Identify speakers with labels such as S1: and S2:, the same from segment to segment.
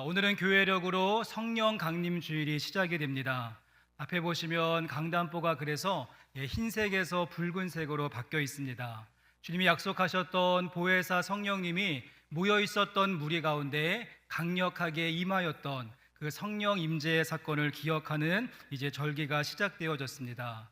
S1: 오늘은 교회력으로 성령 강림 주일이 시작이 됩니다. 앞에 보시면 강단보가 그래서 흰색에서 붉은색으로 바뀌어 있습니다. 주님이 약속하셨던 보혜사 성령님이 모여 있었던 무리 가운데 강력하게 임하였던 그 성령 임재의 사건을 기억하는 이제 절기가 시작되어졌습니다.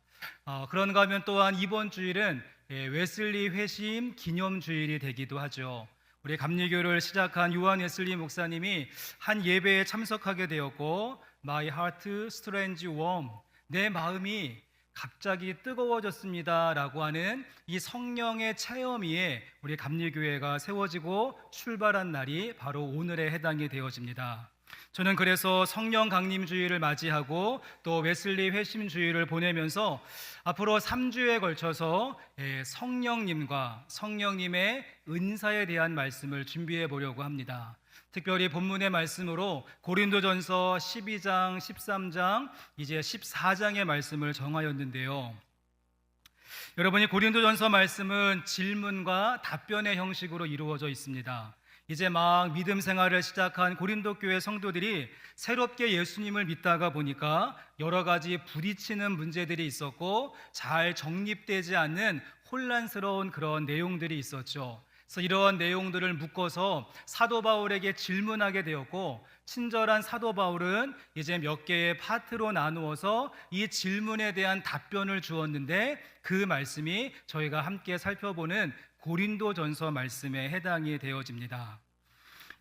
S1: 그런가 하면 또한 이번 주일은 웨슬리 회심 기념 주일이 되기도 하죠. 우리 감리교를 시작한 요한 웨슬리 목사님이 한 예배에 참석하게 되었고 My heart strange warm, 내 마음이 갑자기 뜨거워졌습니다 라고 하는 이 성령의 체험 위에 우리 감리교회가 세워지고 출발한 날이 바로 오늘에 해당이 되어집니다. 저는 그래서 성령 강림 주일을 맞이하고 또 웨슬리 회심 주일을 보내면서 앞으로 3주에 걸쳐서 성령님과 성령님의 은사에 대한 말씀을 준비해 보려고 합니다. 특별히 본문의 말씀으로 고린도전서 12장, 13장, 이제 14장의 말씀을 정하였는데요. 여러분이 고린도전서 말씀은 질문과 답변의 형식으로 이루어져 있습니다. 이제 막 믿음 생활을 시작한 고린도 교회 성도들이 새롭게 예수님을 믿다가 보니까 여러 가지 부딪히는 문제들이 있었고 잘 정립되지 않는 혼란스러운 그런 내용들이 있었죠. 그래서 이러한 내용들을 묶어서 사도 바울에게 질문하게 되었고, 친절한 사도 바울은 이제 몇 개의 파트로 나누어서 이 질문에 대한 답변을 주었는데, 그 말씀이 저희가 함께 살펴보는 고린도전서 말씀에 해당이 되어집니다.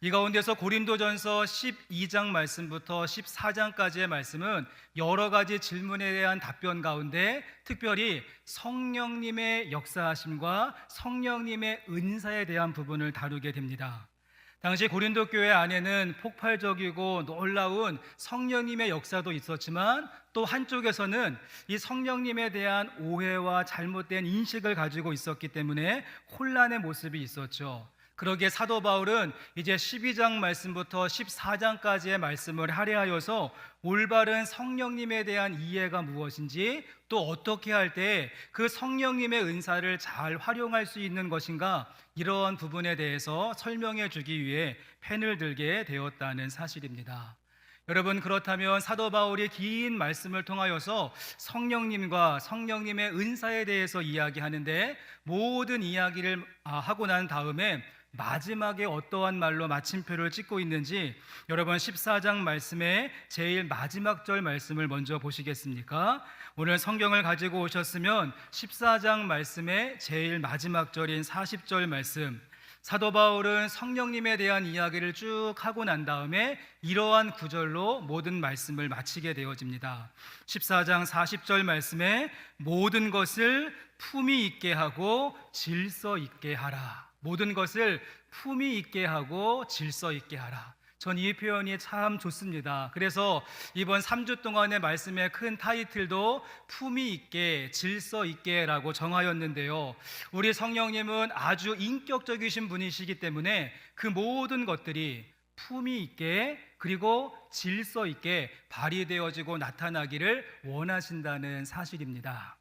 S1: 이 가운데서 고린도전서 12장 말씀부터 14장까지의 말씀은 여러 가지 질문에 대한 답변 가운데 특별히 성령님의 역사하심과 성령님의 은사에 대한 부분을 다루게 됩니다. 당시 고린도 교회 안에는 폭발적이고 놀라운 성령님의 역사도 있었지만 또 한쪽에서는 이 성령님에 대한 오해와 잘못된 인식을 가지고 있었기 때문에 혼란의 모습이 있었죠. 그러기에 사도 바울은 이제 12장 말씀부터 14장까지의 말씀을 할애하여서 올바른 성령님에 대한 이해가 무엇인지, 또 어떻게 할 때 그 성령님의 은사를 잘 활용할 수 있는 것인가, 이러한 부분에 대해서 설명해 주기 위해 펜을 들게 되었다는 사실입니다. 여러분, 그렇다면 사도 바울이 긴 말씀을 통하여서 성령님과 성령님의 은사에 대해서 이야기하는데, 모든 이야기를 하고 난 다음에 마지막에 어떠한 말로 마침표를 찍고 있는지 여러분 14장 말씀의 제일 마지막 절 말씀을 먼저 보시겠습니까? 오늘 성경을 가지고 오셨으면 14장 말씀의 제일 마지막 절인 40절 말씀, 사도 바울은 성령님에 대한 이야기를 쭉 하고 난 다음에 이러한 구절로 모든 말씀을 마치게 되어집니다. 14장 40절 말씀에 모든 것을 품위 있게 하고 질서 있게 하라. 모든 것을 품위 있게 하고 질서 있게 하라. 전 이 표현이 참 좋습니다. 그래서 이번 3주 동안의 말씀의 큰 타이틀도 품위 있게 질서 있게 라고 정하였는데요, 우리 성령님은 아주 인격적이신 분이시기 때문에 그 모든 것들이 품위 있게 그리고 질서 있게 발휘되어지고 나타나기를 원하신다는 사실입니다.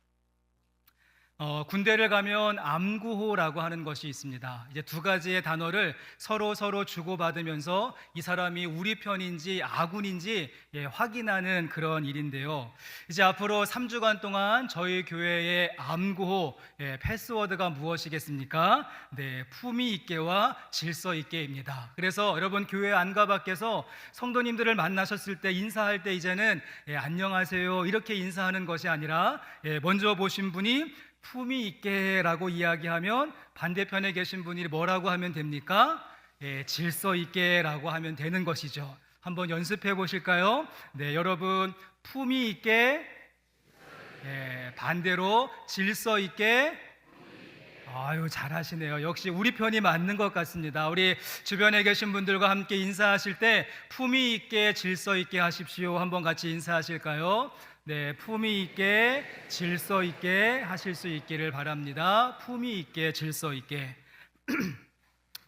S1: 군대를 가면 암구호라고 하는 것이 있습니다. 이제 두 가지의 단어를 서로 주고받으면서 이 사람이 우리 편인지 아군인지 확인하는 그런 일인데요. 이제 앞으로 3주간 동안 저희 교회의 암구호 패스워드가 무엇이겠습니까? 품위 있게와 질서 있게입니다. 그래서 여러분 교회 안과 밖에서 성도님들을 만나셨을 때 인사할 때 이제는 안녕하세요 이렇게 인사하는 것이 아니라 먼저 보신 분이 품위 있게 라고 이야기하면 반대편에 계신 분이 뭐라고 하면 됩니까? 질서 있게 라고 하면 되는 것이죠. 한번 연습해 보실까요? 여러분 품위 있게, 반대로 질서 있게. 아유, 잘하시네요. 역시 우리 편이 맞는 것 같습니다. 우리 주변에 계신 분들과 함께 인사하실 때 품위 있게 질서 있게 하십시오. 한번 같이 인사하실까요? 품위 있게 질서 있게 하실 수 있기를 바랍니다. 품위 있게 질서 있게.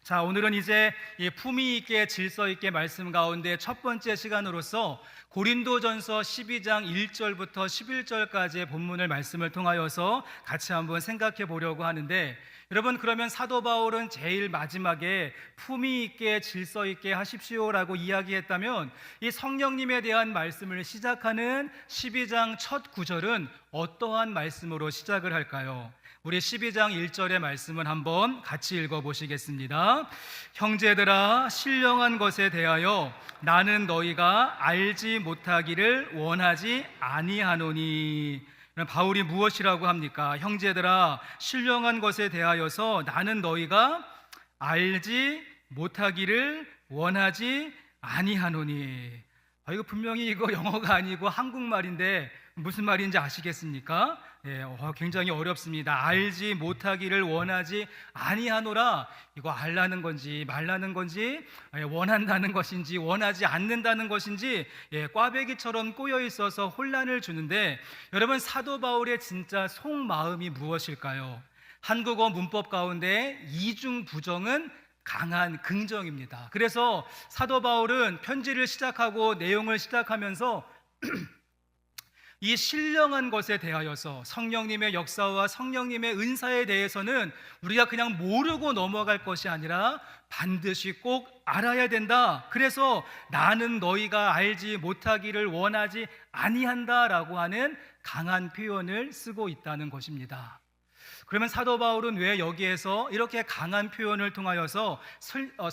S1: 자, 오늘은 이제 이 품위 있게 질서 있게 말씀 가운데 첫 번째 시간으로서 고린도전서 12장 1절부터 11절까지의 본문을 말씀을 통하여서 같이 한번 생각해 보려고 하는데, 여러분, 그러면 사도 바울은 제일 마지막에 품위 있게 질서 있게 하십시오라고 이야기했다면, 이 성령님에 대한 말씀을 시작하는 12장 첫 구절은 어떠한 말씀으로 시작을 할까요? 우리 12장 1절의 말씀을 한번 같이 읽어보시겠습니다. 형제들아, 신령한 것에 대하여 나는 너희가 알지 못하기를 원하지 아니하노니. 바울이 무엇이라고 합니까? 형제들아, 신령한 것에 대하여서 나는 너희가 알지 못하기를 원하지 아니하노니. 이거 분명히 이거 영어가 아니고 한국말인데 무슨 말인지 아시겠습니까? 굉장히 어렵습니다. 알지 못하기를 원하지 아니하노라. 이거 알라는 건지 말라는 건지, 원한다는 것인지 원하지 않는다는 것인지 꽈배기처럼 꼬여 있어서 혼란을 주는데, 여러분, 사도 바울의 진짜 속마음이 무엇일까요? 한국어 문법 가운데 이중 부정은 강한 긍정입니다. 그래서 사도 바울은 편지를 시작하고 내용을 시작하면서 이 신령한 것에 대하여서, 성령님의 역사와 성령님의 은사에 대해서는 우리가 그냥 모르고 넘어갈 것이 아니라 반드시 꼭 알아야 된다. 그래서 나는 너희가 알지 못하기를 원하지 아니한다라고 하는 강한 표현을 쓰고 있다는 것입니다. 그러면 사도 바울은 왜 여기에서 이렇게 강한 표현을 통하여서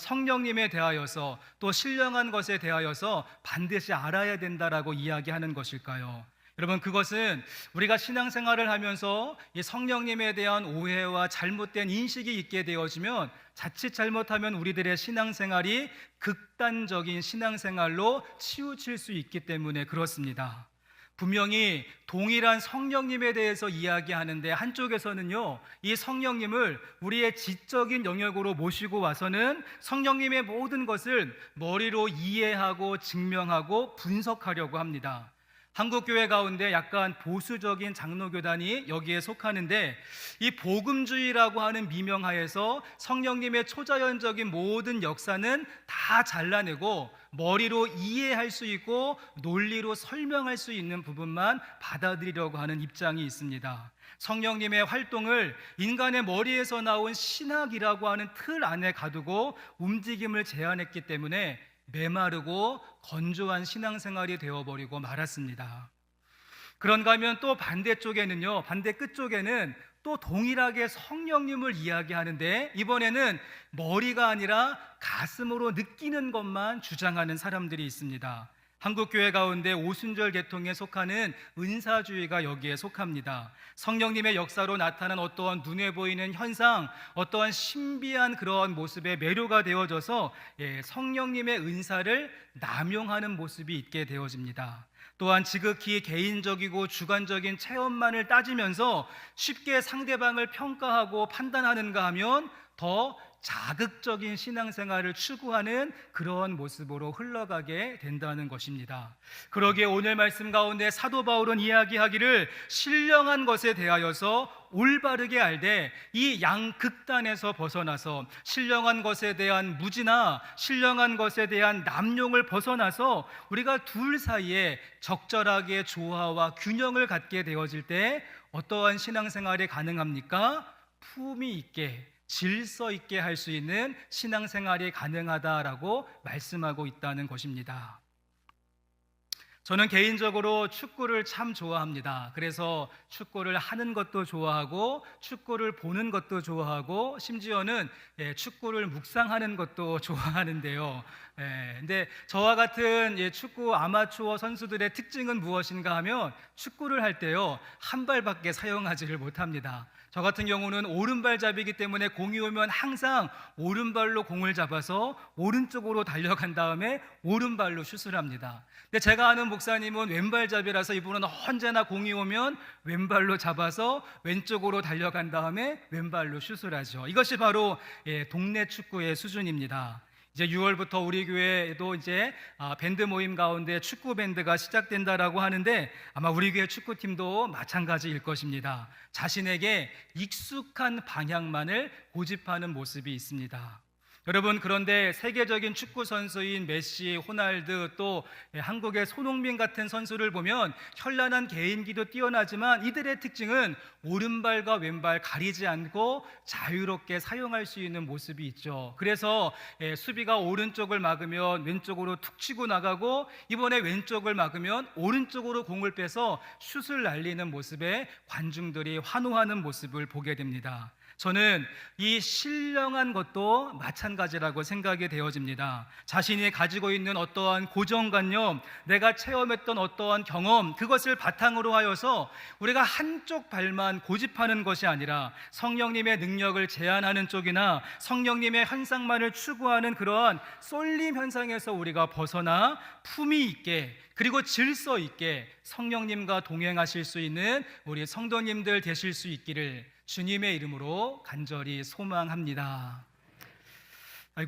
S1: 성령님에 대하여서 또 신령한 것에 대하여서 반드시 알아야 된다라고 이야기하는 것일까요? 여러분, 그것은 우리가 신앙생활을 하면서 이 성령님에 대한 오해와 잘못된 인식이 있게 되어지면 자칫 잘못하면 우리들의 신앙생활이 극단적인 신앙생활로 치우칠 수 있기 때문에 그렇습니다. 분명히 동일한 성령님에 대해서 이야기하는데, 한쪽에서는요, 이 성령님을 우리의 지적인 영역으로 모시고 와서는 성령님의 모든 것을 머리로 이해하고 증명하고 분석하려고 합니다. 한국교회 가운데 약간 보수적인 장로교단이 여기에 속하는데, 이 복음주의라고 하는 미명하에서 성령님의 초자연적인 모든 역사는 다 잘라내고 머리로 이해할 수 있고 논리로 설명할 수 있는 부분만 받아들이려고 하는 입장이 있습니다. 성령님의 활동을 인간의 머리에서 나온 신학이라고 하는 틀 안에 가두고 움직임을 제한했기 때문에 메마르고 건조한 신앙생활이 되어버리고 말았습니다. 그런가 하면 또 반대쪽에는요, 반대 끝쪽에는 또 동일하게 성령님을 이야기하는데, 이번에는 머리가 아니라 가슴으로 느끼는 것만 주장하는 사람들이 있습니다. 한국교회 가운데 오순절 계통에 속하는 은사주의가 여기에 속합니다. 성령님의 역사로 나타난 어떠한 눈에 보이는 현상, 어떠한 신비한 그러한 모습에 매료가 되어져서 성령님의 은사를 남용하는 모습이 있게 되어집니다. 또한 지극히 개인적이고 주관적인 체험만을 따지면서 쉽게 상대방을 평가하고 판단하는가 하면 더 자극적인 신앙생활을 추구하는 그런 모습으로 흘러가게 된다는 것입니다. 그러기에 오늘 말씀 가운데 사도 바울은 이야기하기를 신령한 것에 대하여서 올바르게 알되 이 양극단에서 벗어나서 신령한 것에 대한 무지나 신령한 것에 대한 남용을 벗어나서 우리가 둘 사이에 적절하게 조화와 균형을 갖게 되어질 때 어떠한 신앙생활이 가능합니까? 품위 있게 질서 있게 할 수 있는 신앙생활이 가능하다라고 말씀하고 있다는 것입니다. 저는 개인적으로 축구를 참 좋아합니다. 그래서 축구를 하는 것도 좋아하고 축구를 보는 것도 좋아하고 심지어는 축구를 묵상하는 것도 좋아하는데요. 근데 저와 같은 축구 아마추어 선수들의 특징은 무엇인가 하면 축구를 할 때요, 한 발밖에 사용하지를 못합니다. 저 같은 경우는 오른발잡이기 때문에 공이 오면 항상 오른발로 공을 잡아서 오른쪽으로 달려간 다음에 오른발로 슛을 합니다. 근데 제가 아는 목사님은 왼발잡이라서 이분은 언제나 공이 오면 왼발로 잡아서 왼쪽으로 달려간 다음에 왼발로 슛을 하죠. 이것이 바로 동네 축구의 수준입니다. 이제 6월부터 우리 교회에도 이제 밴드 모임 가운데 축구 밴드가 시작된다라고 하는데, 아마 우리 교회 축구팀도 마찬가지일 것입니다. 자신에게 익숙한 방향만을 고집하는 모습이 있습니다. 여러분, 그런데 세계적인 축구 선수인 메시, 호날두, 또 한국의 손흥민 같은 선수를 보면 현란한 개인기도 뛰어나지만 이들의 특징은 오른발과 왼발 가리지 않고 자유롭게 사용할 수 있는 모습이 있죠. 그래서 수비가 오른쪽을 막으면 왼쪽으로 툭 치고 나가고, 이번에 왼쪽을 막으면 오른쪽으로 공을 빼서 슛을 날리는 모습에 관중들이 환호하는 모습을 보게 됩니다. 저는 이 신령한 것도 마찬가지라고 생각이 되어집니다. 자신이 가지고 있는 어떠한 고정관념, 내가 체험했던 어떠한 경험, 그것을 바탕으로 하여서 우리가 한쪽 발만 고집하는 것이 아니라 성령님의 능력을 제한하는 쪽이나 성령님의 현상만을 추구하는 그러한 쏠림 현상에서 우리가 벗어나 품위 있게, 그리고 질서 있게 성령님과 동행하실 수 있는 우리 성도님들 되실 수 있기를 주님의 이름으로 간절히 소망합니다.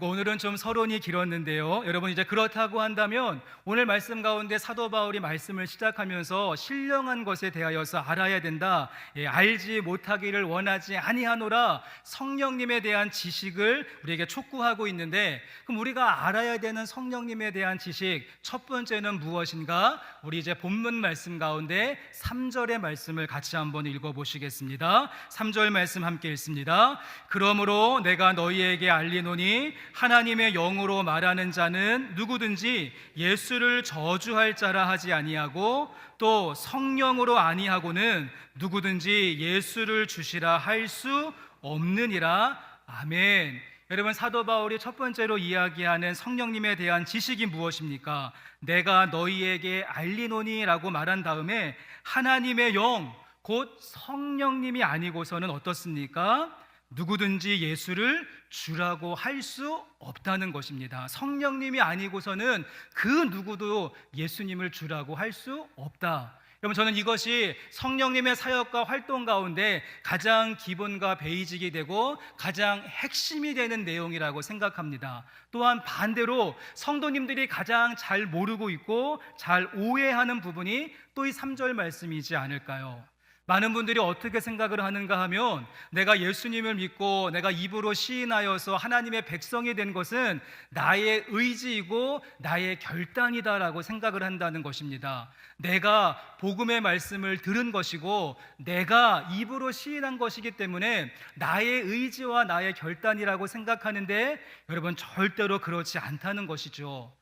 S1: 오늘은 좀 서론이 길었는데요, 여러분, 이제 그렇다고 한다면 오늘 말씀 가운데 사도 바울이 말씀을 시작하면서 신령한 것에 대하여서 알아야 된다, 알지 못하기를 원하지 아니하노라, 성령님에 대한 지식을 우리에게 촉구하고 있는데, 그럼 우리가 알아야 되는 성령님에 대한 지식, 첫 번째는 무엇인가? 우리 이제 본문 말씀 가운데 3절의 말씀을 같이 한번 읽어보시겠습니다. 3절 말씀 함께 읽습니다. 그러므로 내가 너희에게 알리노니 하나님의 영으로 말하는 자는 누구든지 예수를 저주할 자라 하지 아니하고, 또 성령으로 아니하고는 누구든지 예수를 주시라 할 수 없느니라. 아멘. 여러분, 사도 바울이 첫 번째로 이야기하는 성령님에 대한 지식이 무엇입니까? 내가 너희에게 알리노니 라고 말한 다음에 하나님의 영, 곧 성령님이 아니고서는 어떻습니까? 누구든지 예수를 주라고 할 수 없다는 것입니다. 성령님이 아니고서는 그 누구도 예수님을 주라고 할 수 없다. 여러분, 저는 이것이 성령님의 사역과 활동 가운데 가장 기본과 베이직이 되고 가장 핵심이 되는 내용이라고 생각합니다. 또한 반대로 성도님들이 가장 잘 모르고 있고 잘 오해하는 부분이 또 이 3절 말씀이지 않을까요? 많은 분들이 어떻게 생각을 하는가 하면, 내가 예수님을 믿고 내가 입으로 시인하여서 하나님의 백성이 된 것은 나의 의지이고 나의 결단이다라고 생각을 한다는 것입니다. 내가 복음의 말씀을 들은 것이고 내가 입으로 시인한 것이기 때문에 나의 의지와 나의 결단이라고 생각하는데, 여러분, 절대로 그렇지 않다는 것이죠.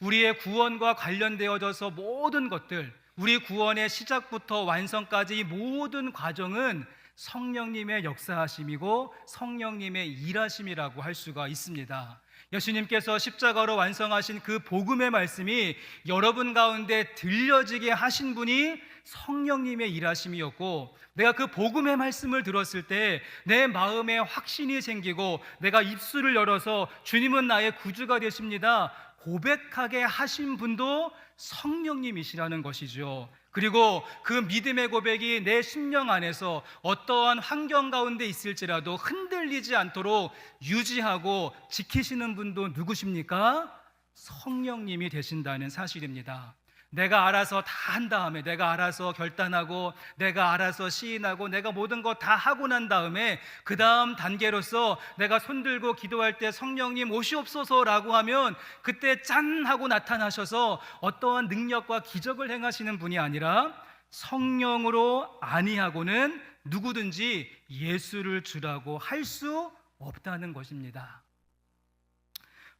S1: 우리의 구원과 관련되어져서 모든 것들, 우리 구원의 시작부터 완성까지 이 모든 과정은 성령님의 역사하심이고 성령님의 일하심이라고 할 수가 있습니다. 예수님께서 십자가로 완성하신 그 복음의 말씀이 여러분 가운데 들려지게 하신 분이 성령님의 일하심이었고, 내가 그 복음의 말씀을 들었을 때 내 마음에 확신이 생기고 내가 입술을 열어서 주님은 나의 구주가 되십니다 고백하게 하신 분도 성령님이시라는 것이죠. 그리고 그 믿음의 고백이 내 심령 안에서 어떠한 환경 가운데 있을지라도 흔들리지 않도록 유지하고 지키시는 분도 누구십니까? 성령님이 되신다는 사실입니다. 내가 알아서 다 한 다음에, 내가 알아서 결단하고 내가 알아서 시인하고 내가 모든 거 다 하고 난 다음에 그 다음 단계로서 내가 손들고 기도할 때 성령님 오시옵소서라고 하면 그때 짠 하고 나타나셔서 어떠한 능력과 기적을 행하시는 분이 아니라 성령으로 아니하고는 누구든지 예수를 주라고 할 수 없다는 것입니다.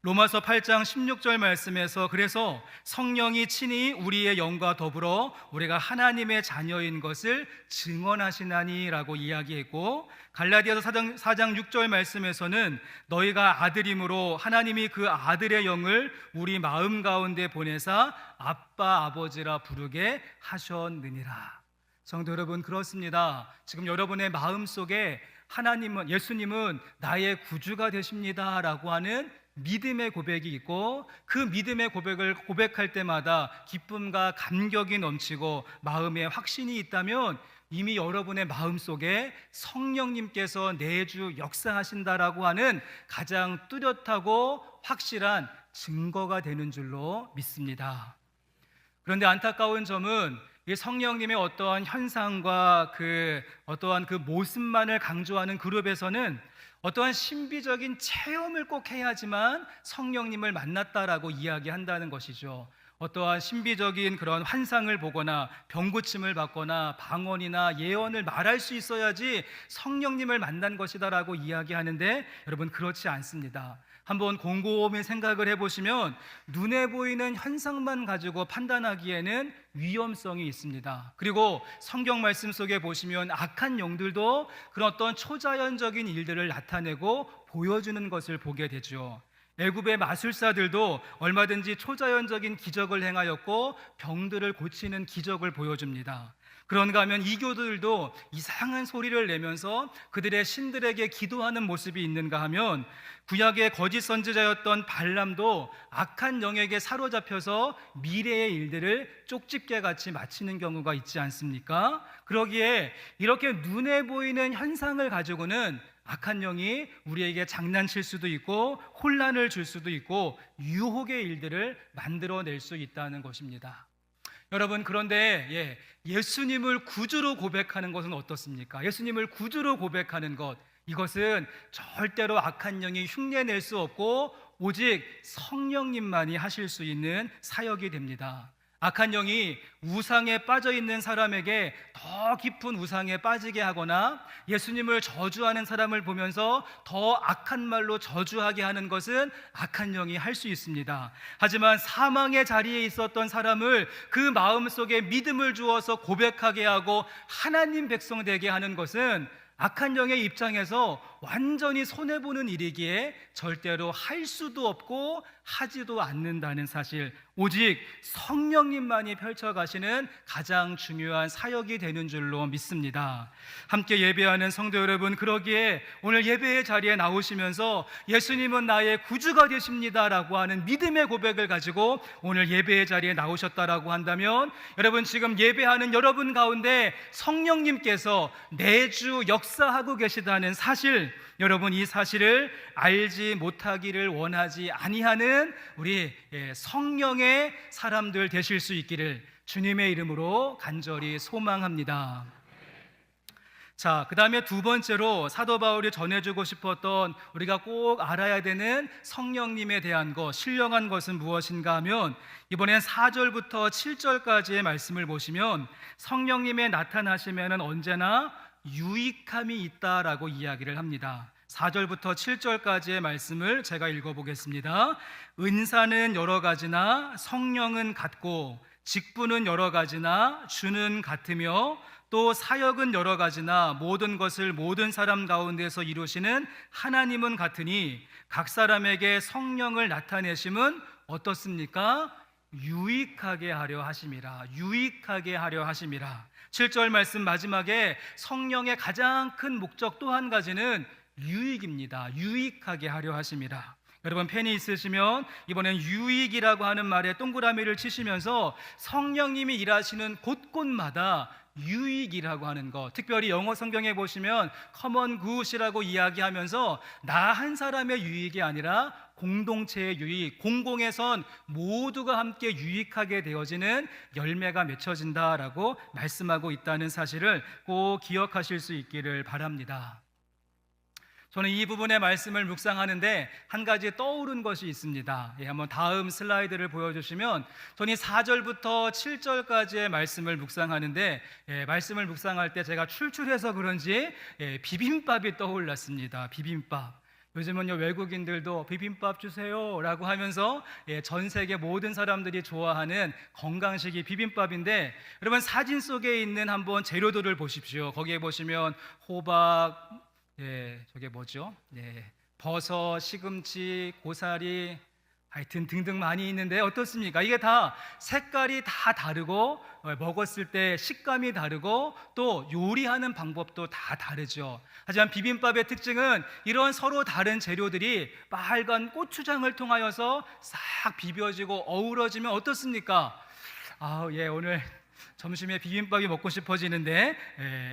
S1: 로마서 8장 16절 말씀에서 그래서 성령이 친히 우리의 영과 더불어 우리가 하나님의 자녀인 것을 증언하시나니 라고 이야기했고, 갈라디아서 4장 6절 말씀에서는 너희가 아들임으로 하나님이 그 아들의 영을 우리 마음 가운데 보내사 아빠 아버지라 부르게 하셨느니라. 성도 여러분, 그렇습니다. 지금 여러분의 마음속에 하나님은, 예수님은 나의 구주가 되십니다 라고 하는 믿음의 고백이 있고, 그 믿음의 고백을 고백할 때마다 기쁨과 감격이 넘치고 마음에 확신이 있다면 이미 여러분의 마음속에 성령님께서 내주 역사하신다라고 하는 가장 뚜렷하고 확실한 증거가 되는 줄로 믿습니다. 그런데 안타까운 점은 이 성령님의 어떠한 현상과 그 어떠한 그 모습만을 강조하는 그룹에서는 어떠한 신비적인 체험을 꼭 해야지만 성령님을 만났다라고 이야기한다는 것이죠. 어떠한 신비적인 그런 환상을 보거나 병고침을 받거나 방언이나 예언을 말할 수 있어야지 성령님을 만난 것이다라고 이야기하는데, 여러분 그렇지 않습니다. 한번 곰곰이 생각을 해보시면 눈에 보이는 현상만 가지고 판단하기에는 위험성이 있습니다. 그리고 성경 말씀 속에 보시면 악한 영들도 그런 어떤 초자연적인 일들을 나타내고 보여주는 것을 보게 되죠. 애굽의 마술사들도 얼마든지 초자연적인 기적을 행하였고 병들을 고치는 기적을 보여줍니다. 그런가 하면 이교도들도 이상한 소리를 내면서 그들의 신들에게 기도하는 모습이 있는가 하면, 구약의 거짓 선지자였던 발람도 악한 영에게 사로잡혀서 미래의 일들을 쪽집게 같이 마치는 경우가 있지 않습니까? 그러기에 이렇게 눈에 보이는 현상을 가지고는 악한 영이 우리에게 장난칠 수도 있고 혼란을 줄 수도 있고 유혹의 일들을 만들어낼 수 있다는 것입니다. 여러분, 그런데 예수님을 구주로 고백하는 것은 어떻습니까? 예수님을 구주로 고백하는 것, 이것은 절대로 악한 영이 흉내낼 수 없고 오직 성령님만이 하실 수 있는 사역이 됩니다. 악한 영이 우상에 빠져 있는 사람에게 더 깊은 우상에 빠지게 하거나 예수님을 저주하는 사람을 보면서 더 악한 말로 저주하게 하는 것은 악한 영이 할 수 있습니다. 하지만 사망의 자리에 있었던 사람을 그 마음속에 믿음을 주어서 고백하게 하고 하나님 백성 되게 하는 것은 악한 영의 입장에서 완전히 손해보는 일이기에 절대로 할 수도 없고 하지도 않는다는 사실, 오직 성령님만이 펼쳐가시는 가장 중요한 사역이 되는 줄로 믿습니다. 함께 예배하는 성도 여러분, 그러기에 오늘 예배의 자리에 나오시면서 예수님은 나의 구주가 되십니다라고 하는 믿음의 고백을 가지고 오늘 예배의 자리에 나오셨다라고 한다면, 여러분 지금 예배하는 여러분 가운데 성령님께서 내주 역사하고 계시다는 사실, 여러분 이 사실을 알지 못하기를 원하지 아니하는 우리 성령의 사람들 되실 수 있기를 주님의 이름으로 간절히 소망합니다. 자, 그 다음에 두 번째로 사도 바울이 전해주고 싶었던 우리가 꼭 알아야 되는 성령님에 대한 것, 신령한 것은 무엇인가 하면, 이번엔 4절부터 7절까지의 말씀을 보시면 성령님의 나타나심에는 언제나 유익함이 있다라고 이야기를 합니다. 4절부터 7절까지의 말씀을 제가 읽어보겠습니다. 은사는 여러 가지나 성령은 같고, 직분은 여러 가지나 주는 같으며, 또 사역은 여러 가지나 모든 것을 모든 사람 가운데서 이루시는 하나님은 같으니, 각 사람에게 성령을 나타내심은 어떻습니까? 유익하게 하려 하심이라. 유익하게 하려 하심이라. 7절 말씀 마지막에 성령의 가장 큰 목적 또 한 가지는 유익입니다. 유익하게 하려 하심이라. 여러분 펜이 있으시면 이번엔 유익이라고 하는 말에 동그라미를 치시면서 성령님이 일하시는 곳곳마다 유익이라고 하는 것, 특별히 영어 성경에 보시면 common good이라고 이야기하면서 나 한 사람의 유익이 아니라 공동체의 유익, 공공에선 모두가 함께 유익하게 되어지는 열매가 맺혀진다라고 말씀하고 있다는 사실을 꼭 기억하실 수 있기를 바랍니다. 저는 이 부분의 말씀을 묵상하는데 한 가지 떠오른 것이 있습니다. 한번 다음 슬라이드를 보여주시면, 저는 4절부터 7절까지의 말씀을 묵상하는데 말씀을 묵상할 때 제가 출출해서 그런지 비빔밥이 떠올랐습니다. 비빔밥. 요즘은요 외국인들도 비빔밥 주세요 라고 하면서 전 세계 모든 사람들이 좋아하는 건강식이 비빔밥인데, 여러분 사진 속에 있는 한번 재료들을 보십시오. 거기에 보시면 호박, 저게 뭐죠? 버섯, 시금치, 고사리, 하여튼 등등 많이 있는데 어떻습니까? 이게 다 색깔이 다 다르고 먹었을 때 식감이 다르고 또 요리하는 방법도 다 다르죠. 하지만 비빔밥의 특징은 이런 서로 다른 재료들이 빨간 고추장을 통하여서 싹 비벼지고 어우러지면 어떻습니까? 오늘 점심에 비빔밥이 먹고 싶어지는데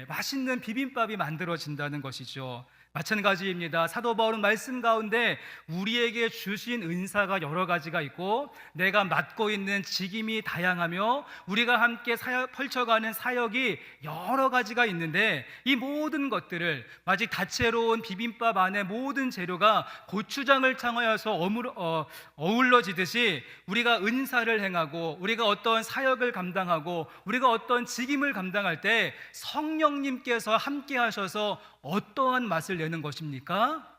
S1: 맛있는 비빔밥이 만들어진다는 것이죠. 마찬가지입니다. 사도 바울은 말씀 가운데 우리에게 주신 은사가 여러 가지가 있고 내가 맡고 있는 직임이 다양하며 우리가 함께 펼쳐가는 사역이 여러 가지가 있는데 이 모든 것들을 마치 다채로운 비빔밥 안에 모든 재료가 고추장을 창하여서 어울러지듯이 우리가 은사를 행하고 우리가 어떤 사역을 감당하고 우리가 어떤 직임을 감당할 때 성령님께서 함께 하셔서 어떠한 맛을 내는 것입니까?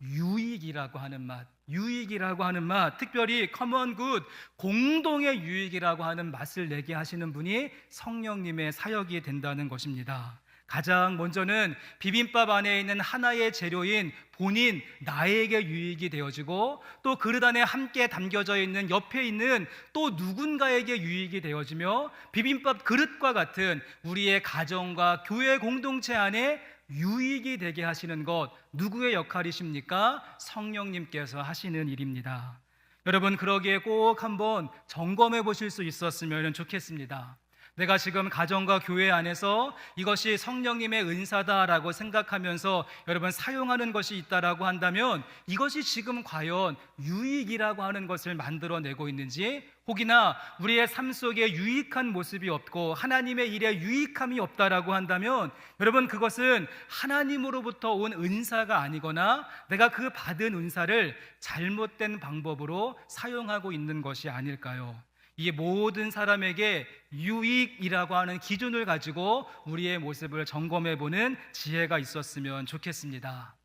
S1: 유익이라고 하는 맛, 유익이라고 하는 맛, 특별히 common good, 공동의 유익이라고 하는 맛을 내게 하시는 분이 성령님의 사역이 된다는 것입니다. 가장 먼저는 비빔밥 안에 있는 하나의 재료인 본인 나에게 유익이 되어지고 또 그릇 안에 함께 담겨져 있는 옆에 있는 또 누군가에게 유익이 되어지며 비빔밥 그릇과 같은 우리의 가정과 교회 공동체 안에 유익이 되게 하시는 것, 누구의 역할이십니까? 성령님께서 하시는 일입니다. 여러분, 그러기에 꼭 한번 점검해 보실 수 있었으면 좋겠습니다. 내가 지금 가정과 교회 안에서 이것이 성령님의 은사다라고 생각하면서 여러분 사용하는 것이 있다라고 한다면 이것이 지금 과연 유익이라고 하는 것을 만들어내고 있는지, 혹이나 우리의 삶 속에 유익한 모습이 없고 하나님의 일에 유익함이 없다라고 한다면 여러분 그것은 하나님으로부터 온 은사가 아니거나 내가 그 받은 은사를 잘못된 방법으로 사용하고 있는 것이 아닐까요? 이 모든 사람에게 유익이라고 하는 기준을 가지고 우리의 모습을 점검해 보는 지혜가 있었으면 좋겠습니다.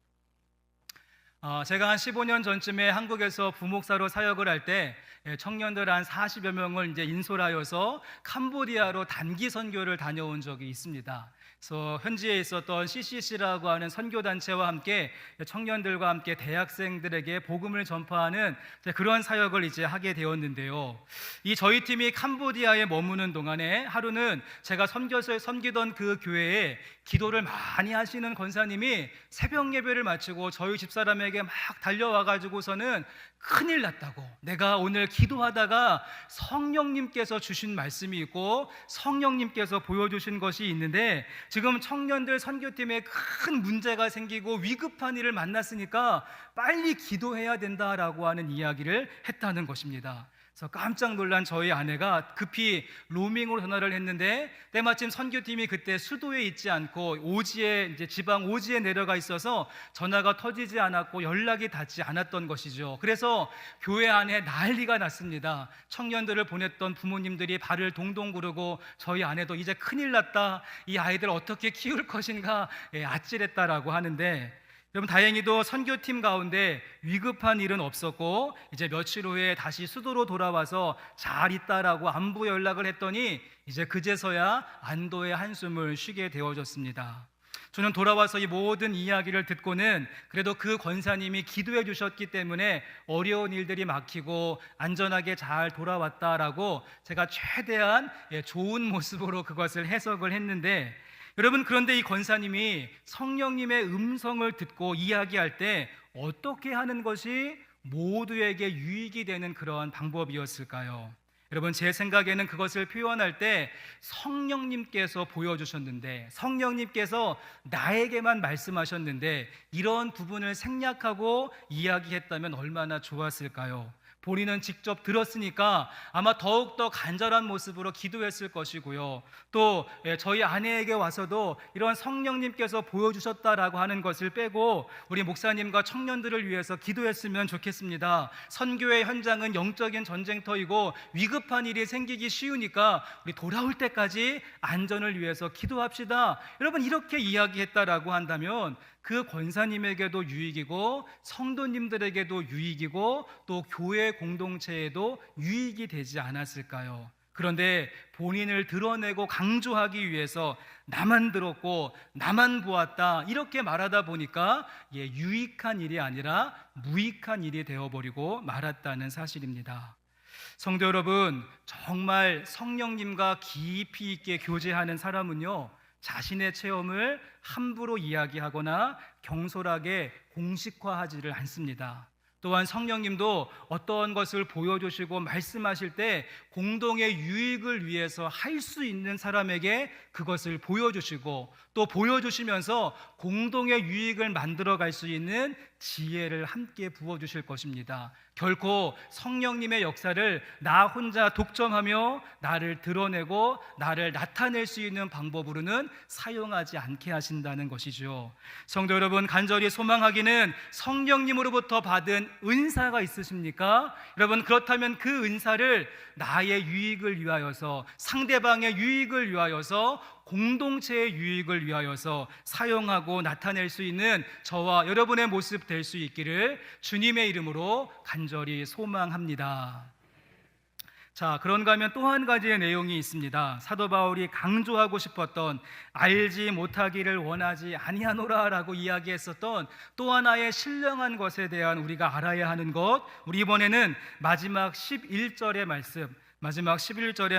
S1: 제가 한 15년 전쯤에 한국에서 부목사로 사역을 할 때 청년들 한 40여 명을 이제 인솔하여서 캄보디아로 단기 선교를 다녀온 적이 있습니다. 그래서 현지에 있었던 CCC라고 하는 선교단체와 함께 청년들과 함께 대학생들에게 복음을 전파하는 그런 사역을 이제 하게 되었는데요. 이 저희 팀이 캄보디아에 머무는 동안에 하루는 제가 섬기던 그 교회에 기도를 많이 하시는 권사님이 새벽 예배를 마치고 저희 집사람에게 막 달려와 가지고서는 큰일 났다고, 내가 오늘 기도하다가 성령님께서 주신 말씀이 있고 성령님께서 보여주신 것이 있는데 지금 청년들 선교팀에 큰 문제가 생기고 위급한 일을 만났으니까 빨리 기도해야 된다라고 하는 이야기를 했다는 것입니다. 그래서 깜짝 놀란 저희 아내가 급히 로밍으로 전화를 했는데 때마침 선교팀이 그때 수도에 있지 않고 오지에, 이제 지방 오지에 내려가 있어서 전화가 터지지 않았고 연락이 닿지 않았던 것이죠. 그래서 교회 안에 난리가 났습니다. 청년들을 보냈던 부모님들이 발을 동동 구르고 저희 아내도 이제 큰일 났다, 이 아이들 어떻게 키울 것인가 아찔했다라고 하는데, 여러분 다행히도 선교팀 가운데 위급한 일은 없었고 이제 며칠 후에 다시 수도로 돌아와서 잘 있다라고 안부 연락을 했더니 이제 그제서야 안도의 한숨을 쉬게 되어졌습니다. 저는 돌아와서 이 모든 이야기를 듣고는 그래도 그 권사님이 기도해 주셨기 때문에 어려운 일들이 막히고 안전하게 잘 돌아왔다라고 제가 최대한 좋은 모습으로 그것을 해석을 했는데, 여러분 그런데 이 권사님이 성령님의 음성을 듣고 이야기할 때 어떻게 하는 것이 모두에게 유익이 되는 그러한 방법이었을까요? 여러분 제 생각에는 그것을 표현할 때 성령님께서 보여주셨는데, 성령님께서 나에게만 말씀하셨는데 이런 부분을 생략하고 이야기했다면 얼마나 좋았을까요? 본인은 직접 들었으니까 아마 더욱더 간절한 모습으로 기도했을 것이고요. 또 저희 아내에게 와서도 이런 성령님께서 보여주셨다라고 하는 것을 빼고 우리 목사님과 청년들을 위해서 기도했으면 좋겠습니다. 선교의 현장은 영적인 전쟁터이고 위급한 일이 생기기 쉬우니까 우리 돌아올 때까지 안전을 위해서 기도합시다. 여러분 이렇게 이야기했다라고 한다면 그 권사님에게도 유익이고 성도님들에게도 유익이고 또 교회 공동체에도 유익이 되지 않았을까요? 그런데 본인을 드러내고 강조하기 위해서 나만 들었고 나만 보았다 이렇게 말하다 보니까 유익한 일이 아니라 무익한 일이 되어버리고 말았다는 사실입니다. 성도 여러분, 정말 성령님과 깊이 있게 교제하는 사람은요 자신의 체험을 함부로 이야기하거나 경솔하게 공식화하지를 않습니다. 또한 성령님도 어떤 것을 보여주시고 말씀하실 때 공동의 유익을 위해서 할 수 있는 사람에게 그것을 보여주시고, 또 보여주시면서 공동의 유익을 만들어갈 수 있는 지혜를 함께 부어주실 것입니다. 결코 성령님의 역사를 나 혼자 독점하며 나를 드러내고 나를 나타낼 수 있는 방법으로는 사용하지 않게 하신다는 것이죠. 성도 여러분, 간절히 소망하기는 성령님으로부터 받은 은사가 있으십니까? 여러분, 그렇다면 그 은사를 나의 유익을 위하여서, 상대방의 유익을 위하여서, 공동체의 유익을 위하여서 사용하고 나타낼 수 있는 저와 여러분의 모습 될 수 있기를 주님의 이름으로 간절히 소망합니다. 자, 그런가 하면 또 한 가지의 내용이 있습니다. 사도 바울이 강조하고 싶었던, 알지 못하기를 원하지 아니하노라라고 이야기했었던 또 하나의 신령한 것에 대한 우리가 알아야 하는 것, 우리 이번에는 마지막 11절의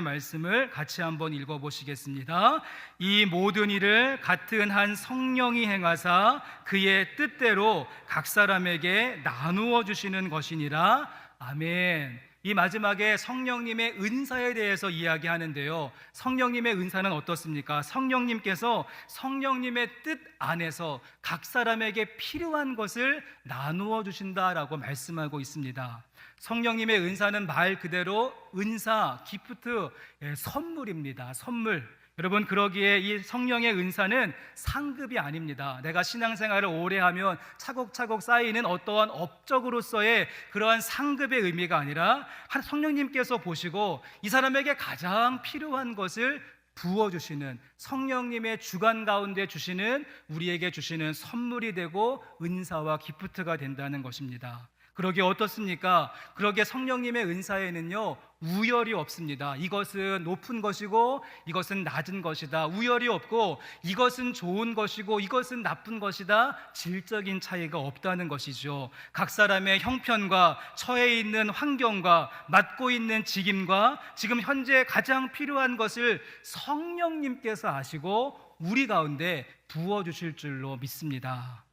S1: 말씀을 같이 한번 읽어보시겠습니다. 이 모든 일을 같은 한 성령이 행하사 그의 뜻대로 각 사람에게 나누어 주시는 것이니라. 아멘. 이 마지막에 성령님의 은사에 대해서 이야기하는데요, 성령님의 은사는 어떻습니까? 성령님께서 성령님의 뜻 안에서 각 사람에게 필요한 것을 나누어 주신다라고 말씀하고 있습니다. 성령님의 은사는 말 그대로 은사, 기프트, 선물입니다. 선물. 여러분, 그러기에 이 성령의 은사는 상급이 아닙니다. 내가 신앙생활을 오래 하면 차곡차곡 쌓이는 어떠한 업적으로서의 그러한 상급의 의미가 아니라 성령님께서 보시고 이 사람에게 가장 필요한 것을 부어주시는, 성령님의 주관 가운데 주시는, 우리에게 주시는 선물이 되고 은사와 기프트가 된다는 것입니다. 그러게 어떻습니까? 그러게 성령님의 은사에는요, 우열이 없습니다. 이것은 높은 것이고 이것은 낮은 것이다. 우열이 없고 이것은 좋은 것이고 이것은 나쁜 것이다. 질적인 차이가 없다는 것이죠. 각 사람의 형편과 처해 있는 환경과 맡고 있는 직임과 지금 현재 가장 필요한 것을 성령님께서 아시고 우리 가운데 부어주실 줄로 믿습니다.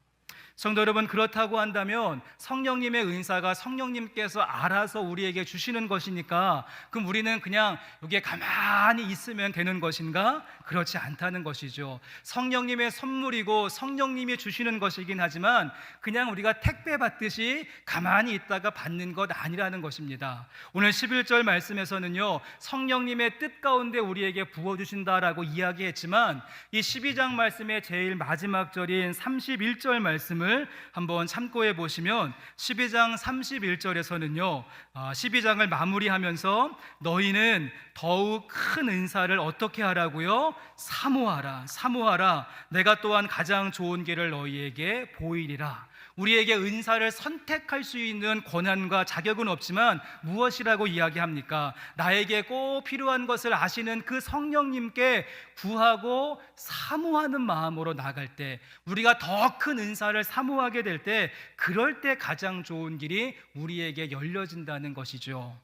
S1: 성도 여러분, 그렇다고 한다면 성령님의 은사가 성령님께서 알아서 우리에게 주시는 것이니까 그럼 우리는 그냥 여기에 가만히 있으면 되는 것인가? 그렇지 않다는 것이죠. 성령님의 선물이고 성령님이 주시는 것이긴 하지만 그냥 우리가 택배 받듯이 가만히 있다가 받는 것 아니라는 것입니다. 오늘 11절 말씀에서는요, 성령님의 뜻 가운데 우리에게 부어주신다라고 이야기했지만 이 12장 말씀의 제일 마지막 절인 31절 말씀을 한번 참고해 보시면 12장 31절에서는요 12장을 마무리하면서 너희는 더욱 큰 은사를 어떻게 하라고요? 사모하라. 내가 또한 가장 좋은 길을 너희에게 보이리라. 우리에게 은사를 선택할 수 있는 권한과 자격은 없지만 무엇이라고 이야기합니까? 나에게 꼭 필요한 것을 아시는 그 성령님께 구하고 사모하는 마음으로 나갈 때, 우리가 더 큰 은사를 사모하게 될 때, 그럴 때 가장 좋은 길이 우리에게 열려진다는 것이죠.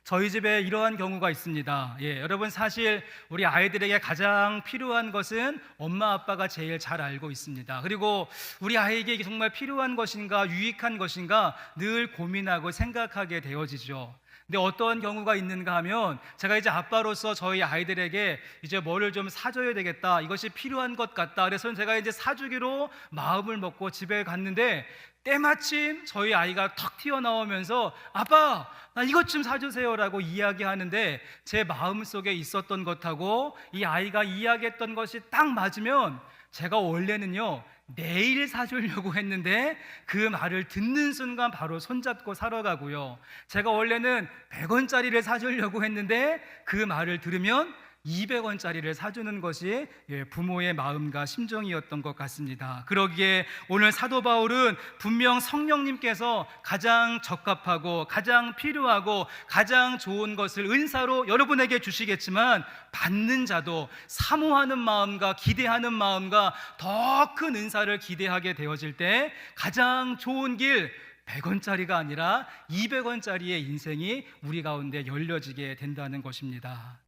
S1: 저희 집에 이러한 경우가 있습니다. 여러분, 사실 우리 아이들에게 가장 필요한 것은 엄마 아빠가 제일 잘 알고 있습니다. 그리고 우리 아이에게 이게 정말 필요한 것인가 유익한 것인가 늘 고민하고 생각하게 되어지죠. 근데 어떤 경우가 있는가 하면 제가 이제 아빠로서 저희 아이들에게 이제 뭐를 좀 사줘야 되겠다, 이것이 필요한 것 같다, 그래서 제가 이제 사주기로 마음을 먹고 집에 갔는데 때마침 저희 아이가 턱 튀어나오면서 아빠 나 이것 좀 사주세요라고 이야기하는데 제 마음속에 있었던 것하고 이 아이가 이야기했던 것이 딱 맞으면 제가 원래는요 내일 사주려고 했는데 그 말을 듣는 순간 바로 손잡고 사러 가고요, 제가 원래는 100원짜리를 사주려고 했는데 그 말을 들으면 200원짜리를 사주는 것이 부모의 마음과 심정이었던 것 같습니다. 그러기에 오늘 사도 바울은 분명 성령님께서 가장 적합하고 가장 필요하고 가장 좋은 것을 은사로 여러분에게 주시겠지만 받는 자도 사모하는 마음과 기대하는 마음과 더 큰 은사를 기대하게 되어질 때 가장 좋은 길, 100원짜리가 아니라 200원짜리의 인생이 우리 가운데 열려지게 된다는 것입니다.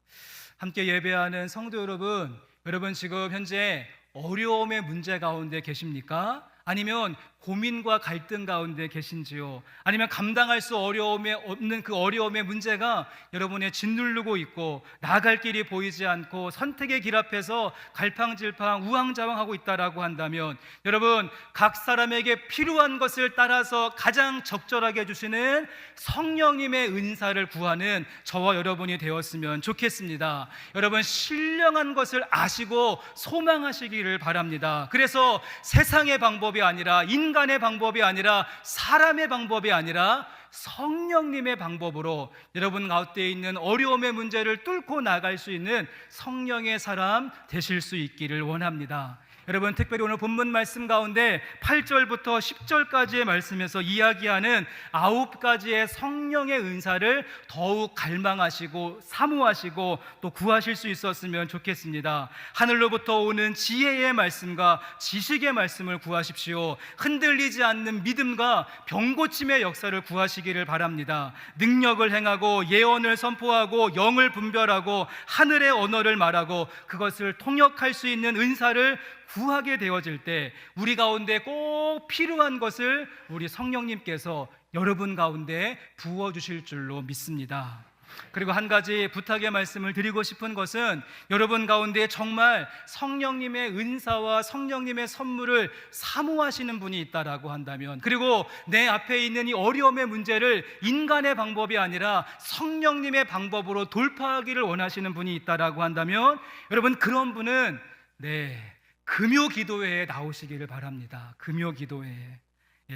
S1: 함께 예배하는 성도 여러분, 여러분 지금 현재 어려움의 문제 가운데 계십니까? 아니면 고민과 갈등 가운데 계신지요? 아니면 감당할 수 없는 그 어려움의 문제가 여러분의 짓누르고 있고 나아갈 길이 보이지 않고 선택의 길 앞에서 갈팡질팡 우왕좌왕하고 있다라고 한다면, 여러분, 각 사람에게 필요한 것을 따라서 가장 적절하게 주시는 성령님의 은사를 구하는 저와 여러분이 되었으면 좋겠습니다. 여러분, 신령한 것을 아시고 소망하시기를 바랍니다. 그래서 세상의 방법이 아니라, 인간의 방법이 아니라, 사람의 방법이 아니라 성령님의 방법으로 여러분 가운데 있는 어려움의 문제를 뚫고 나갈 수 있는 성령의 사람 되실 수 있기를 원합니다. 여러분, 특별히 오늘 본문 말씀 가운데 8절부터 10절까지의 말씀에서 이야기하는 9가지의 성령의 은사를 더욱 갈망하시고 사모하시고 또 구하실 수 있었으면 좋겠습니다. 하늘로부터 오는 지혜의 말씀과 지식의 말씀을 구하십시오. 흔들리지 않는 믿음과 병고침의 역사를 구하시기를 바랍니다. 능력을 행하고 예언을 선포하고 영을 분별하고 하늘의 언어를 말하고 그것을 통역할 수 있는 은사를 구하게 되어질 때 우리 가운데 꼭 필요한 것을 우리 성령님께서 여러분 가운데 부어주실 줄로 믿습니다. 그리고 한 가지 부탁의 말씀을 드리고 싶은 것은, 여러분 가운데 정말 성령님의 은사와 성령님의 선물을 사모하시는 분이 있다라고 한다면, 그리고 내 앞에 있는 이 어려움의 문제를 인간의 방법이 아니라 성령님의 방법으로 돌파하기를 원하시는 분이 있다라고 한다면, 여러분, 그런 분은 금요 기도회에 나오시기를 바랍니다. 금요 기도회에.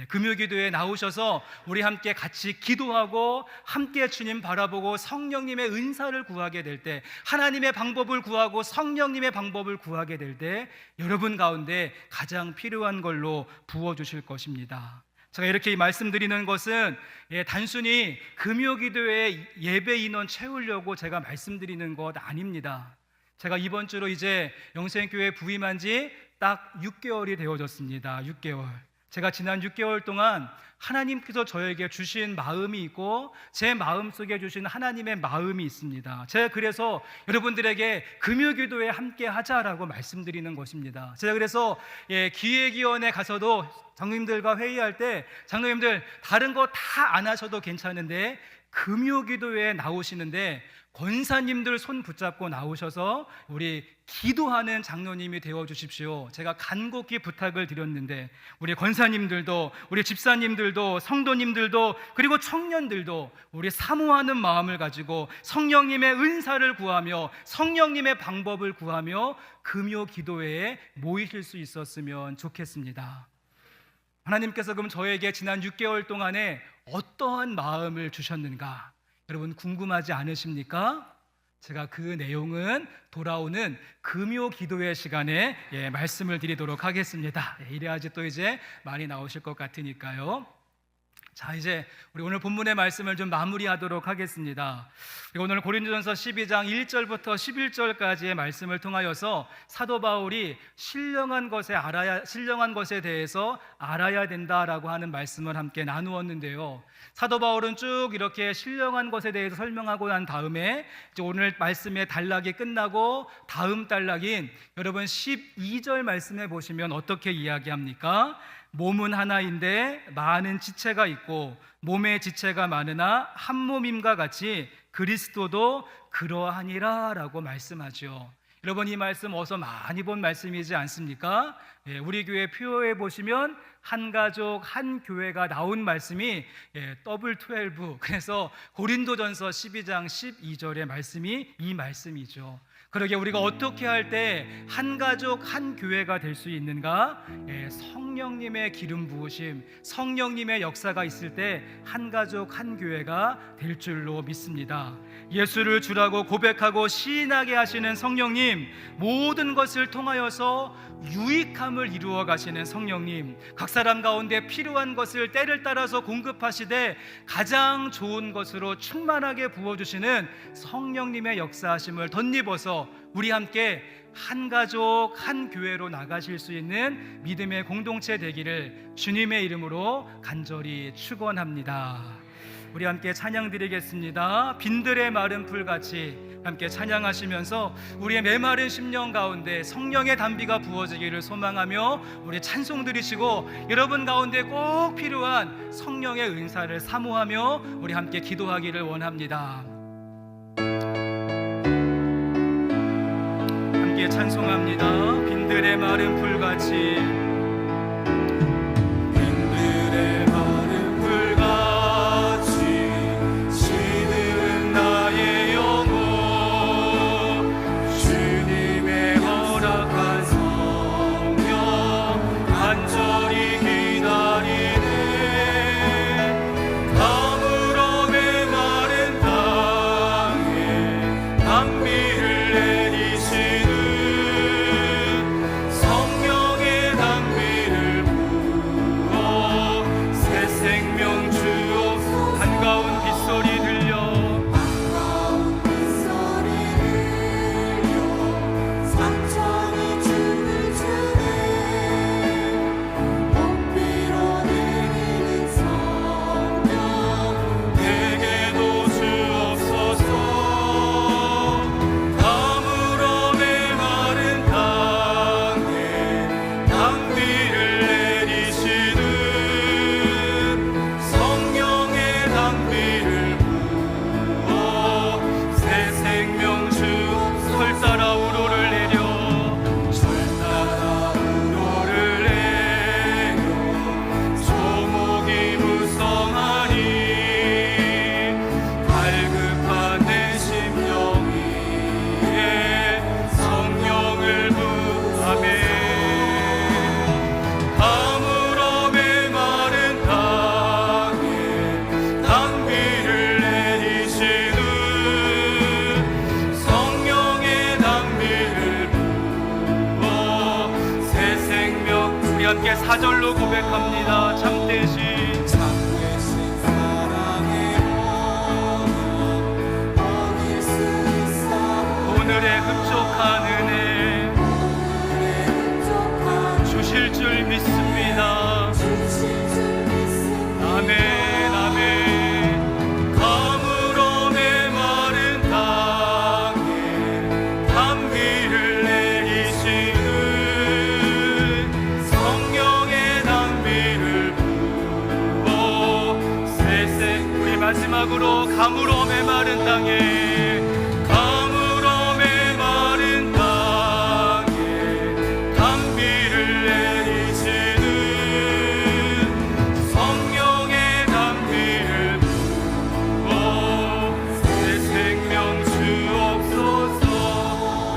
S1: 금요 기도회에 나오셔서 우리 함께 같이 기도하고 함께 주님 바라보고 성령님의 은사를 구하게 될 때, 하나님의 방법을 구하고 성령님의 방법을 구하게 될 때 여러분 가운데 가장 필요한 걸로 부어주실 것입니다. 제가 이렇게 말씀드리는 것은 단순히 금요 기도회 예배 인원 채우려고 제가 말씀드리는 것 아닙니다. 제가 이번 주로 이제 영생교회 부임한 지 딱 6개월이 되어졌습니다. 6개월. 제가 지난 6개월 동안 하나님께서 저에게 주신 마음이 있고 제 마음속에 주신 하나님의 마음이 있습니다. 제가 그래서 여러분들에게 금요기도에 함께 하자라고 말씀드리는 것입니다. 제가 그래서 기획위원회 가서도 장로님들과 회의할 때, 장로님들 다른 거 다 안 하셔도 괜찮은데 금요기도에 나오시는데 권사님들 손 붙잡고 나오셔서 우리 기도하는 장로님이 되어주십시오. 제가 간곡히 부탁을 드렸는데 우리 권사님들도, 우리 집사님들도, 성도님들도, 그리고 청년들도 우리 사모하는 마음을 가지고 성령님의 은사를 구하며 성령님의 방법을 구하며 금요 기도회에 모이실 수 있었으면 좋겠습니다. 하나님께서 그럼 저에게 지난 6개월 동안에 어떠한 마음을 주셨는가? 여러분 궁금하지 않으십니까? 제가 그 내용은 돌아오는 금요 기도회 시간에 말씀을 드리도록 하겠습니다. 이래야지 또 이제 많이 나오실 것 같으니까요. 자, 이제 우리 오늘 본문의 말씀을 좀 마무리하도록 하겠습니다. 오늘 고린도전서 12장 1절부터 11절까지의 말씀을 통하여서 사도 바울이 신령한 것에 대해서 알아야 된다라고 하는 말씀을 함께 나누었는데요. 사도 바울은 쭉 이렇게 신령한 것에 대해서 설명하고 난 다음에 이제 오늘 말씀의 단락이 끝나고 다음 단락인 여러분 12절 말씀에 보시면 어떻게 이야기합니까? 몸은 하나인데 많은 지체가 있고 몸의 지체가 많으나 한 몸임과 같이 그리스도도 그러하니라 라고 말씀하죠. 여러분 이 말씀 어서 많이 본 말씀이지 않습니까? 우리 교회 표어에 보시면 한 가족 한 교회가 나온 말씀이 더블 12, 그래서 고린도전서 12장 12절의 말씀이 이 말씀이죠. 그러게 우리가 어떻게 할 때 한 가족 한 교회가 될 수 있는가? 성령님의 기름 부으심, 성령님의 역사가 있을 때 한 가족 한 교회가 될 줄로 믿습니다. 예수를 주라고 고백하고 시인하게 하시는 성령님, 모든 것을 통하여서 유익함을 이루어 가시는 성령님, 각 사람 가운데 필요한 것을 때를 따라서 공급하시되 가장 좋은 것으로 충만하게 부어주시는 성령님의 역사하심을 덧입어서 우리 함께 한 가족 한 교회로 나가실 수 있는 믿음의 공동체 되기를 주님의 이름으로 간절히 축원합니다. 우리 함께 찬양 드리겠습니다. 빈들의 마른 풀같이 함께 찬양하시면서 우리의 메마른 심령 가운데 성령의 단비가 부어지기를 소망하며 우리 찬송 드리시고, 여러분 가운데 꼭 필요한 성령의 은사를 사모하며 우리 함께 기도하기를 원합니다. 함께 찬송합니다. 빈들의 마른 풀같이, 빈들의 마른 풀같이 시드는 나의 영혼, 주님의 허락한 성령 간절히 기다리네. 가물어 메마른 땅에 단비를 내리시는 성령의 단비를 부어 새 생명 주옵소서. 반가운 빗소리 들려,
S2: 반가운 빗소리 들려, 삼천이 춤을 추네. 높이로 내리는 성령
S1: 내게도 주옵소서. 가물어 메마른 땅에 단비를 내리시는 성령의 단비를 부어 새 생명 주옵소서. 절 따라 우로를 내려, 절 따라 우로를 내려 조목이 무성하니 갈급한 내 심령 위에 성령을 부으네. 가물어 메마른 땅에 단비를 내리시는 성령의 단비를 부어 새 생명. 우리 함께 사절로 고백합니다. 참되신
S2: 참되신 사랑의 언약 어길 수 있어.
S1: 오늘의 흡족한 은혜
S2: 오늘의 흡족한
S1: 주실 줄 믿습니다.
S2: 주실 줄 믿습니다.
S1: 아멘, 아멘. 가물어 메마른 땅에 단비를 내리시는 성령의 단비를 부어 새새. 우리 마지막으로 가물어 메마른 땅에, 가물어 메마른 땅에 단비를 내리시는 성령의 단비를 부어 새 생명 주옵소서.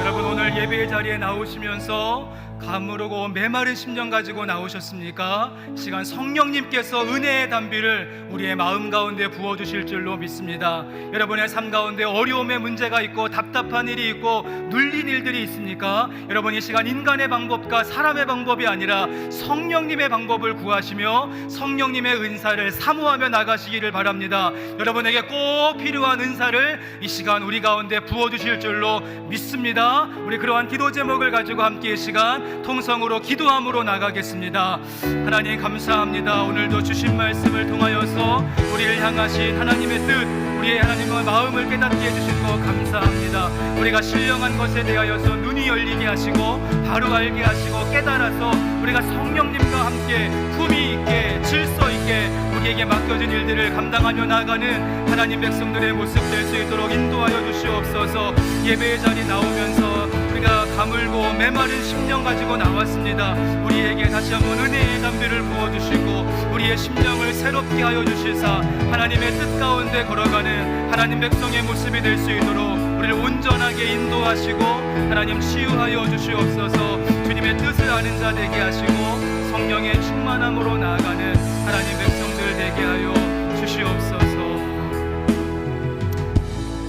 S1: 여러분, 오늘 예배의 자리에 나오시면서 가무르고 메마른 심령 가지고 나오셨습니까? 시간 성령님께서 은혜의 단비를 우리의 마음 가운데 부어주실 줄로 믿습니다. 여러분의 삶 가운데 어려움의 문제가 있고 답답한 일이 있고 눌린 일들이 있습니까? 여러분, 이 시간 인간의 방법과 사람의 방법이 아니라 성령님의 방법을 구하시며 성령님의 은사를 사모하며 나가시기를 바랍니다. 여러분에게 꼭 필요한 은사를 이 시간 우리 가운데 부어주실 줄로 믿습니다. 우리 그러한 기도 제목을 가지고 함께 이 시간 통성으로 기도함으로 나가겠습니다. 하나님 감사합니다. 오늘도 주신 말씀을 통하여서 우리를 향하신 하나님의 뜻, 우리의 하나님의 마음을 깨닫게 해주신 것 감사합니다. 우리가 신령한 것에 대하여서 눈이 열리게 하시고 바로 알게 하시고 깨달아서 우리가 성령님과 함께 품위 있게 질서 있게 우리에게 맡겨진 일들을 감당하며 나가는 하나님 백성들의 모습 될 수 있도록 인도하여 주시옵소서. 예배의 자리 나오면서 우리가 가물고 메마른 심령 가지고 나왔습니다. 우리에게 다시 한번 은혜의 담비를 부어주시고 우리의 심령을 새롭게 하여 주시사 하나님의 뜻 가운데 걸어가는 하나님 백성의 모습이 될 수 있도록 우리를 온전하게 인도하시고 하나님 치유하여 주시옵소서. 주님의 뜻을 아는 자 되게 하시고 성령의 충만함으로 나아가는 하나님 백성들 되게 하여 주시옵소서.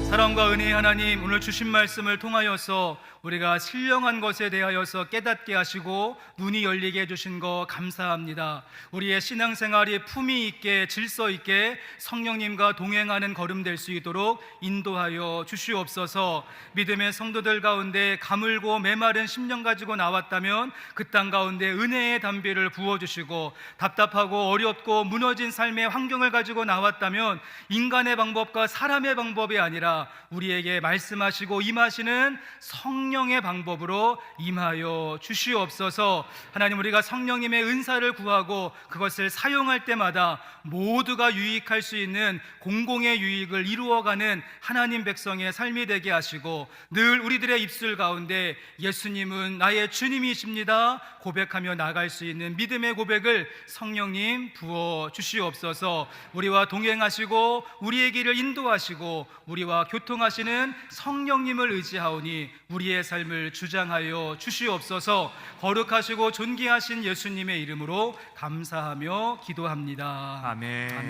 S1: 사랑과 은혜의 하나님, 오늘 주신 말씀을 통하여서 우리가 신령한 것에 대하여서 깨닫게 하시고 눈이 열리게 해주신 것 감사합니다. 우리의 신앙생활이 품위 있게 질서 있게 성령님과 동행하는 걸음 될 수 있도록 인도하여 주시옵소서. 믿음의 성도들 가운데 가물고 메마른 심령 가지고 나왔다면 그 땅 가운데 은혜의 담비를 부어주시고 답답하고 어렵고 무너진 삶의 환경을 가지고 나왔다면 인간의 방법과 사람의 방법이 아니라 아니라 우리에게 말씀하시고 임하시는 성령의 방법으로 임하여 주시옵소서. 하나님, 우리가 성령님의 은사를 구하고 그것을 사용할 때마다 모두가 유익할 수 있는 공공의 유익을 이루어가는 하나님 백성의 삶이 되게 하시고, 늘 우리들의 입술 가운데 예수님은 나의 주님이십니다 고백하며 나갈 수 있는 믿음의 고백을 성령님 부어 주시옵소서. 우리와 동행하시고 우리의 길을 인도하시고 우리와 교통하시는 성령님을 의지하오니 우리의 삶을 주장하여 주시옵소서. 거룩하시고 존귀하신 예수님의 이름으로 감사하며 기도합니다.
S3: 아멘.
S1: 아멘.